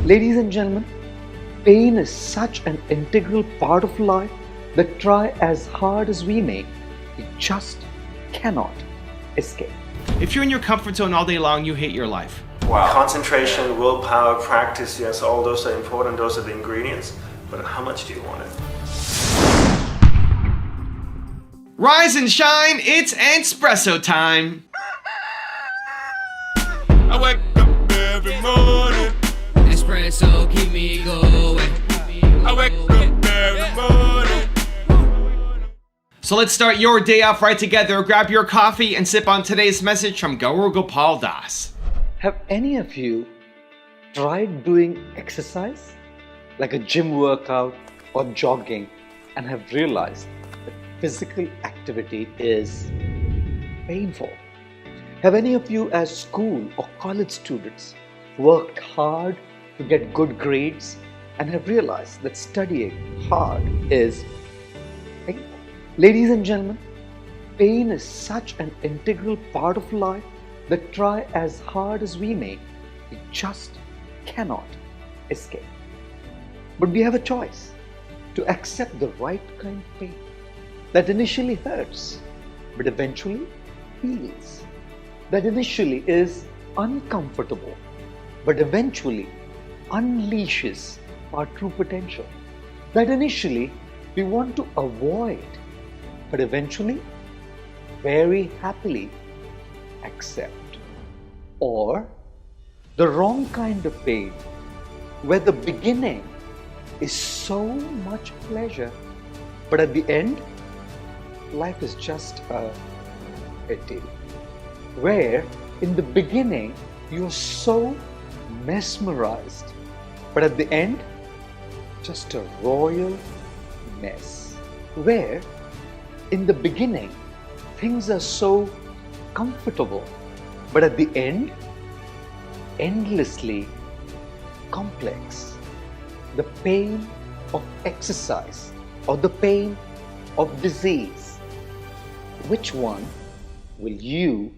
Ladies and gentlemen, pain is such an integral part of life that try as hard as we may, we just cannot escape. If you're in your comfort zone all day long, you hate your life. Wow. Concentration, willpower, practice, yes, all those are important. Those are the ingredients. But how much do you want it? Rise and shine, it's espresso time. I wake up every morning. Espresso keep me going. I wake up every morning. So let's start your day off right together. Grab your coffee and sip on today's message from Gaur Gopal Das. Have any of you tried doing exercise, like a gym workout or jogging, and have realized that physical activity is painful? Have any of you as school or college students worked hard to get good grades and have realized that studying hard is painful? Ladies and gentlemen, pain is such an integral part of life that try as hard as we may, we just cannot escape. But we have a choice to accept the right kind of pain that initially hurts, but eventually heals, that initially is uncomfortable, but eventually unleashes our true potential, that initially we want to avoid, but eventually very happily accept. Or the wrong kind of pain, where the beginning is so much pleasure, but at the end, life is just a pity. Where in the beginning, you're so mesmerized, but at the end, just a royal mess. Where in the beginning, things are so comfortable, but at the end, endlessly complex. The pain of exercise or the pain of disease. Which one will you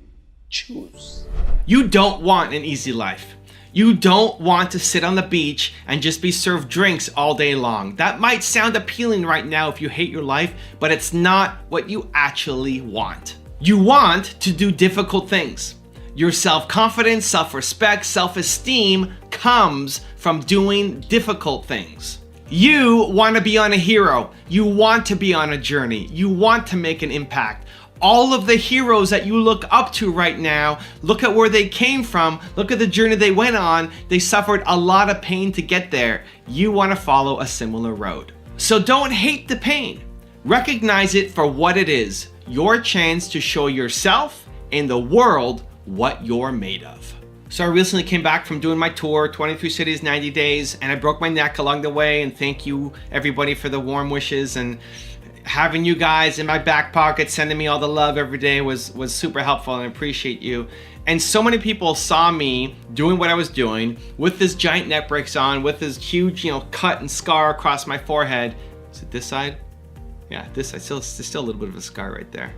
choose? You don't want an easy life. You don't want to sit on the beach and just be served drinks all day long. That might sound appealing right now if you hate your life, but it's not what you actually want. You want to do difficult things. Your self-confidence, self-respect, self-esteem comes from doing difficult things. You want to be on a hero. You want to be on a journey. You want to make an impact. All of the heroes that you look up to right now, look at where they came from, look at the journey they went on. They suffered a lot of pain to get there. You want to follow a similar road. So don't hate the pain. Recognize it for what it is, your chance to show yourself and the world what you're made of. So I recently came back from doing my tour, 23 cities, 90 days, and I broke my neck along the way, and thank you everybody for the warm wishes, and having you guys in my back pocket sending me all the love every day was super helpful, and I appreciate you. And so many people saw me doing what I was doing with this giant neck brace on, with this huge, cut and scar across my forehead. Is it this side? Yeah, this side. There's still a little bit of a scar right there.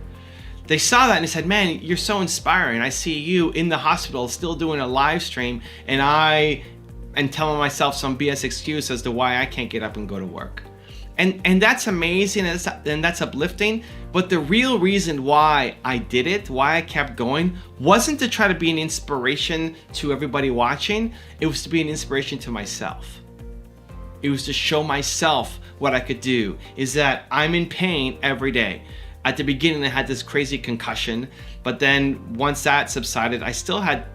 They saw that and they said, man, you're so inspiring. I see you in the hospital still doing a live stream, and I am telling myself some BS excuse as to why I can't get up and go to work. And that's amazing, and that's uplifting. But the real reason why I did it, why I kept going, wasn't to try to be an inspiration to everybody watching. It was to be an inspiration to myself. It was to show myself what I could do, is that I'm in pain every day. At the beginning, I had this crazy concussion, but then once that subsided, I still had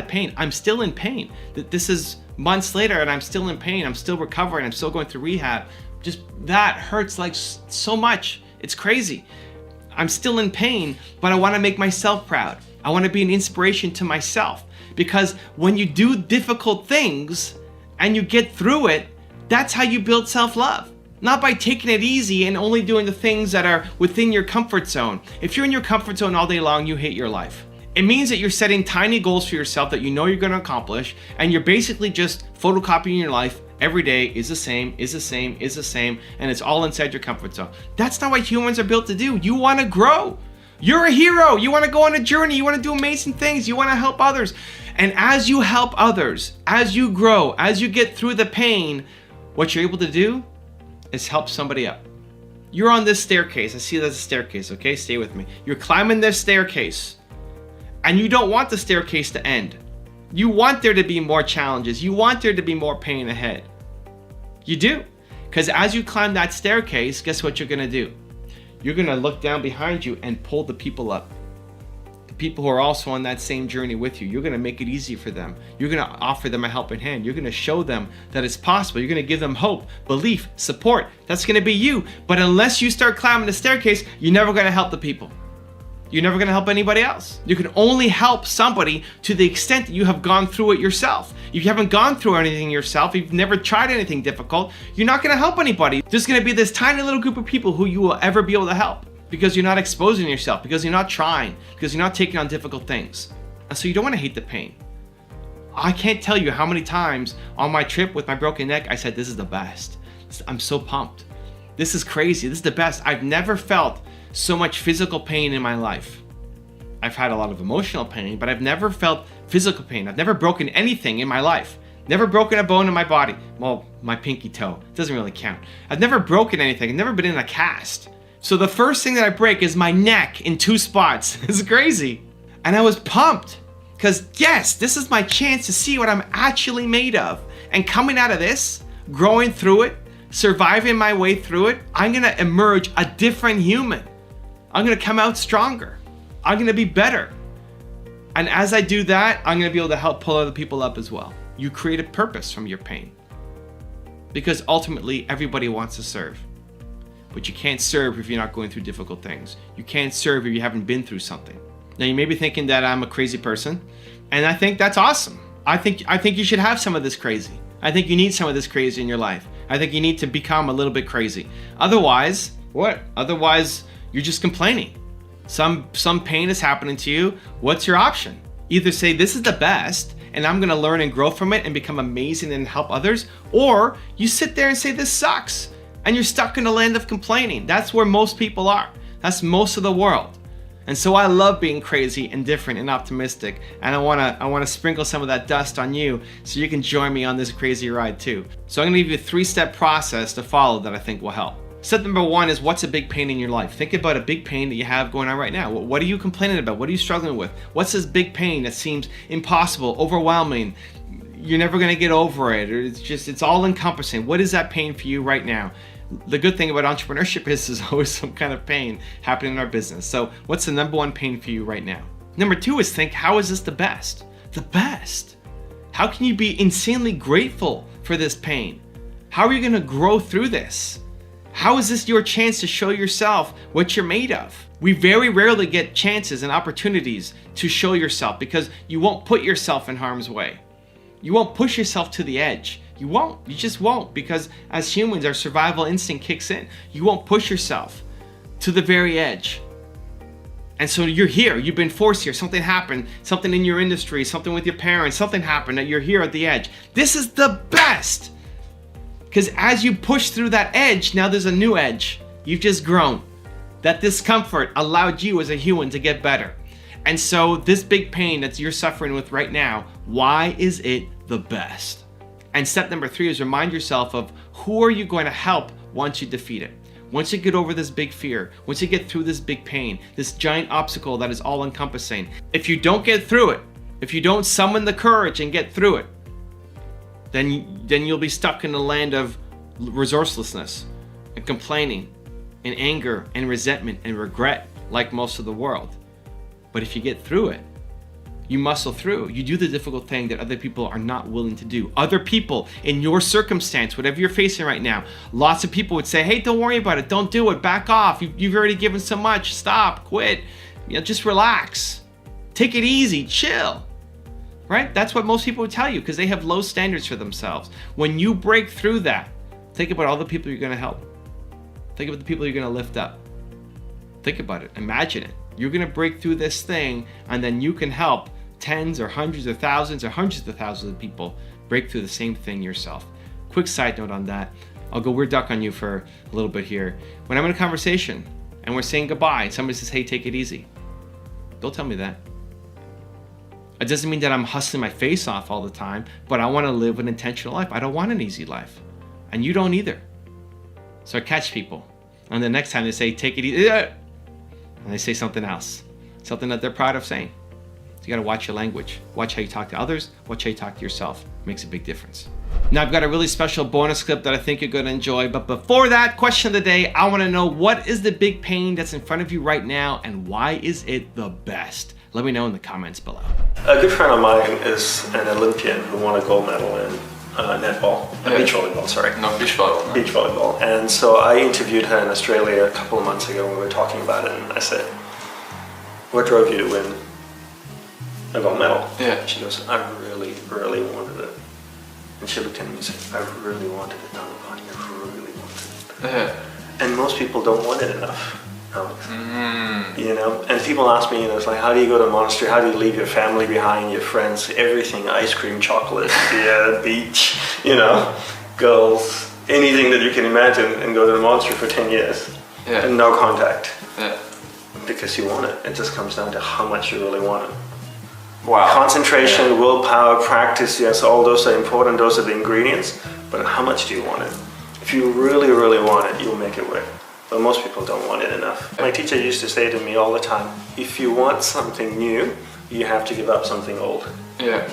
pain. I'm still in pain. This is months later, and I'm still in pain. I'm still recovering. I'm still going through rehab. Just that hurts like so much. It's crazy. I'm still in pain, but I want to make myself proud. I want to be an inspiration to myself, because when you do difficult things and you get through it, that's how you build self-love. Not by taking it easy and only doing the things that are within your comfort zone. If you're in your comfort zone all day long, you hate your life. It means that you're setting tiny goals for yourself that you know you're going to accomplish, and you're basically just photocopying your life. Every day is the same, and it's all inside your comfort zone. That's not what humans are built to do. You want to grow. You're a hero. You want to go on a journey. You want to do amazing things. You want to help others. And as you help others, as you grow, as you get through the pain, what you're able to do is help somebody up. You're on this staircase. I see it as a staircase, okay? Stay with me. You're climbing this staircase, and you don't want the staircase to end. You want there to be more challenges. You want there to be more pain ahead. You do. Because as you climb that staircase, guess what you're going to do? You're going to look down behind you and pull the people up. The people who are also on that same journey with you. You're going to make it easy for them. You're going to offer them a helping hand. You're going to show them that it's possible. You're going to give them hope, belief, support. That's going to be you. But unless you start climbing the staircase, you're never going to help the people. You're never going to help anybody else. You can only help somebody to the extent that you have gone through it yourself. If you haven't gone through anything yourself, you've never tried anything difficult, you're not going to help anybody. There's going to be this tiny little group of people who you will ever be able to help because you're not exposing yourself, because you're not trying, because you're not taking on difficult things. And so you don't want to hate the pain. I can't tell you how many times on my trip with my broken neck, I said, this is the best. I'm so pumped. This is crazy. This is the best. I've never felt so much physical pain in my life. I've had a lot of emotional pain, but I've never felt physical pain. I've never broken anything in my life. Never broken a bone in my body. Well, my pinky toe. It doesn't really count. I've never broken anything. I've never been in a cast. So the first thing that I break is my neck in 2 spots. It's crazy. And I was pumped because yes, this is my chance to see what I'm actually made of. And coming out of this, growing through it, surviving my way through it, I'm gonna emerge a different human. I'm gonna come out stronger. I'm gonna be better. And as I do that, I'm gonna be able to help pull other people up as well. You create a purpose from your pain. Because ultimately, everybody wants to serve. But you can't serve if you're not going through difficult things. You can't serve if you haven't been through something. Now you may be thinking that I'm a crazy person, and I think that's awesome. I think you should have some of this crazy. I think you need some of this crazy in your life. I think you need to become a little bit crazy. Otherwise, what? Otherwise, you're just complaining. Some pain is happening to you. What's your option? Either say, this is the best, and I'm gonna learn and grow from it and become amazing and help others, or you sit there and say, this sucks, and you're stuck in the land of complaining. That's where most people are. That's most of the world. And so I love being crazy and different and optimistic, and I wanna sprinkle some of that dust on you so you can join me on this crazy ride too. So I'm gonna give you a 3-step process to follow that I think will help. Step number 1 is, what's a big pain in your life? Think about a big pain that you have going on right now. What are you complaining about? What are you struggling with? What's this big pain that seems impossible, overwhelming? You're never gonna get over it, or it's all encompassing. What is that pain for you right now? The good thing about entrepreneurship is there's always some kind of pain happening in our business. So what's the number 1 pain for you right now? Number 2 is think, how is this the best? The best. How can you be insanely grateful for this pain? How are you gonna grow through this? How is this your chance to show yourself what you're made of? We very rarely get chances and opportunities to show yourself because you won't put yourself in harm's way. You won't push yourself to the edge. You won't. You just won't, because as humans, our survival instinct kicks in. You won't push yourself to the very edge. And so you're here. You've been forced here. Something happened. Something in your industry. Something with your parents. Something happened that you're here at the edge. This is the best. Because as you push through that edge, now there's a new edge. You've just grown. That discomfort allowed you as a human to get better. And so this big pain that you're suffering with right now, why is it the best? And step number 3 is remind yourself of who are you going to help once you defeat it. Once you get over this big fear, once you get through this big pain, this giant obstacle that is all encompassing, if you don't get through it, if you don't summon the courage and get through it, then you'll be stuck in the land of resourcelessness and complaining and anger and resentment and regret like most of the world. But if you get through it, you muscle through. You do the difficult thing that other people are not willing to do. Other people in your circumstance, whatever you're facing right now, lots of people would say, hey, don't worry about it. Don't do it. Back off. You've already given so much. Stop. Quit. Just relax. Take it easy. Chill. Right? That's what most people would tell you because they have low standards for themselves. When you break through that, think about all the people you're going to help. Think about the people you're going to lift up. Think about it. Imagine it. You're going to break through this thing, and then you can help tens or hundreds or thousands or hundreds of thousands of people break through the same thing yourself. Quick side note on that. I'll go weird duck on you for a little bit here. When I'm in a conversation and we're saying goodbye and somebody says, hey, take it easy. Don't tell me that. It doesn't mean that I'm hustling my face off all the time, but I want to live an intentional life. I don't want an easy life. And you don't either. So I catch people. And the next time they say, take it easy, and they say something else. Something that they're proud of saying. So you got to watch your language. Watch how you talk to others. Watch how you talk to yourself. It makes a big difference. Now I've got a really special bonus clip that I think you're going to enjoy. But before that, question of the day, I want to know, what is the big pain that's in front of you right now and why is it the best? Let me know in the comments below. A good friend of mine is an Olympian who won a gold medal in netball, beach volleyball, sorry. No, beach volleyball. Beach volleyball. And so I interviewed her in Australia a couple of months ago when we were talking about it, and I said, what drove you to win a gold medal? Yeah. She goes, I really, really wanted it. And she looked at me and said, I really wanted it, Nalabani, I really wanted it. Yeah. And most people don't want it enough, Alex. You know, and people ask me, you know, it's like, how do you go to a monastery? How do you leave your family behind, your friends, everything, ice cream, chocolate, beer, beach, you know, girls, anything that you can imagine, and go to the monastery for 10 years and no contact. Yeah. Because you want it. It just comes down to how much you really want it. Wow. Concentration, willpower, practice, yes, all those are important. Those are the ingredients. But how much do you want it? If you really, really want it, you'll make it work. But most people don't want it enough. My teacher used to say to me all the time, if you want something new, you have to give up something old. Yeah.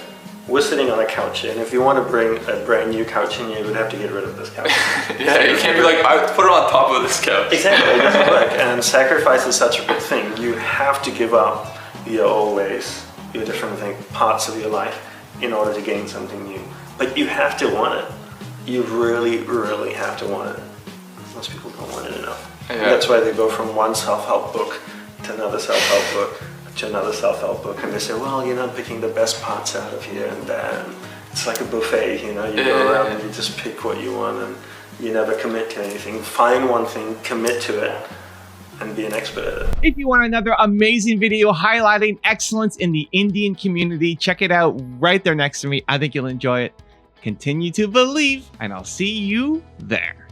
We're sitting on a couch here, and if you want to bring a brand new couch in, you would have to get rid of this couch. Yeah, you can't be like, I put it on top of this couch. Exactly, it doesn't work. And sacrifice is such a big thing. You have to give up your old ways, your different parts of your life in order to gain something new. But you have to want it. You really, really have to want it. Most people don't want it enough. Yeah. That's why they go from one self-help book to another self-help book to another self-help book, and they say, well, you're not picking the best parts out of here and there. And it's like a buffet, you know, you go around and you just pick what you want and you never commit to anything. Find one thing, commit to it, and be an expert at it. If you want another amazing video highlighting excellence in the Indian community, check it out right there next to me. I think you'll enjoy it. Continue to believe, and I'll see you there.